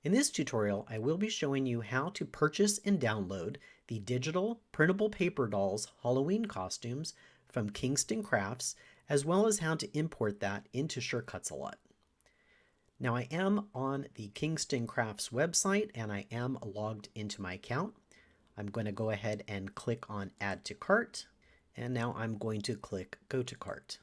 In this tutorial, I will be showing you how to purchase and download the digital printable paper dolls Halloween costumes from Kingston Crafts, as well as how to import that into Sure Cuts a Lot. Now I am on the Kingston Crafts website and I am logged into my account. I'm going to go ahead and click on Add to Cart, and now I'm going to click Go to Cart.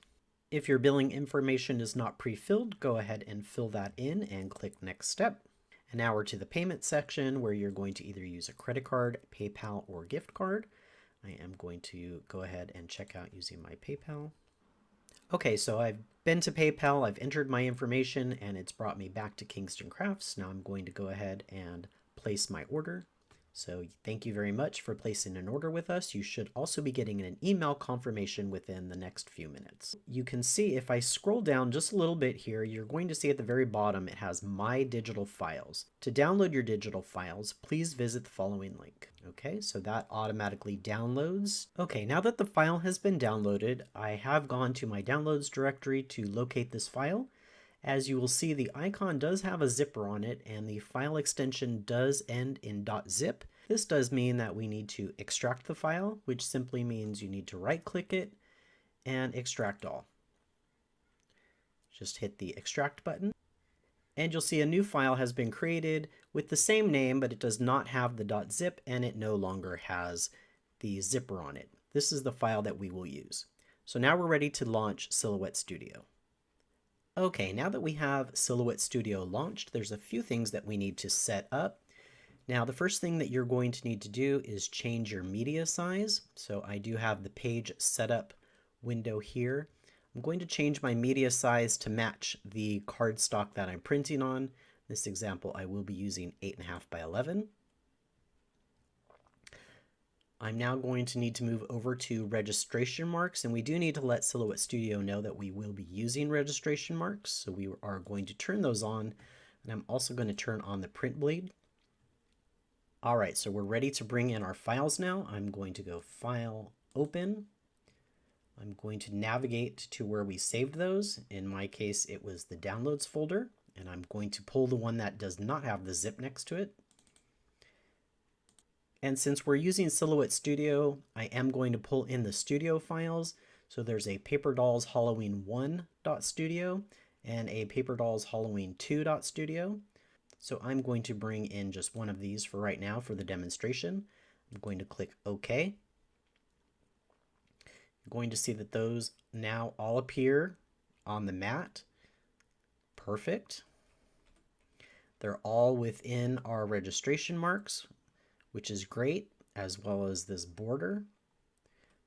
If your billing information is not pre-filled, go ahead and fill that in and click Next Step. And now we're to the payment section where you're going to either use a credit card, PayPal, or gift card. I am going to go ahead and check out using my PayPal. Okay, so I've been to PayPal, I've entered my information, and it's brought me back to Kingston Crafts. Now I'm going to go ahead and place my order. So thank you very much for placing an order with us. You should also be getting an email confirmation within the next few minutes. You can see if I scroll down just a little bit here, you're going to see at the very bottom it has My Digital Files. To download your digital files, please visit the following link. Okay, so that automatically downloads. Okay, now that the file has been downloaded, I have gone to my downloads directory to locate this file. As you will see, the icon does have a zipper on it and the file extension does end in .zip. This does mean that we need to extract the file, which simply means you need to right-click it and extract all. Just hit the extract button and you'll see a new file has been created with the same name, but it does not have the .zip and it no longer has the zipper on it. This is the file that we will use. So now we're ready to launch Silhouette Studio. Okay, now that we have Silhouette Studio launched, there's a few things that we need to set up. Now, the first thing that you're going to need to do is change your media size. So I do have the page setup window here. I'm going to change my media size to match the cardstock that I'm printing on. This example, I will be using 8.5 by 11. I'm now going to need to move over to registration marks, and we do need to let Silhouette Studio know that we will be using registration marks, so we are going to turn those on, and I'm also going to turn on the print bleed. Alright, so we're ready to bring in our files now. I'm going to go File, Open. I'm going to navigate to where we saved those. In my case, it was the Downloads folder, and I'm going to pull the one that does not have the zip next to it. And since we're using Silhouette Studio, I am going to pull in the studio files. So there's a Paper Dolls Halloween 1.studio and a Paper Dolls Halloween 2.studio. So I'm going to bring in just one of these for right now for the demonstration. I'm going to click OK. You're going to see that those now all appear on the mat. Perfect. They're all within our registration marks, which is great, as well as this border.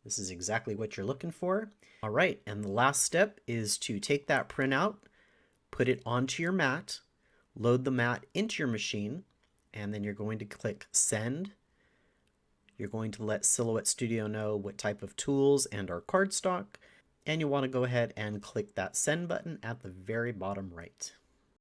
This is exactly what you're looking for. All right, and the last step is to take that printout, put it onto your mat, load the mat into your machine, and then you're going to click Send. You're going to let Silhouette Studio know what type of tools and our cardstock, and you want to go ahead and click that Send button at the very bottom right.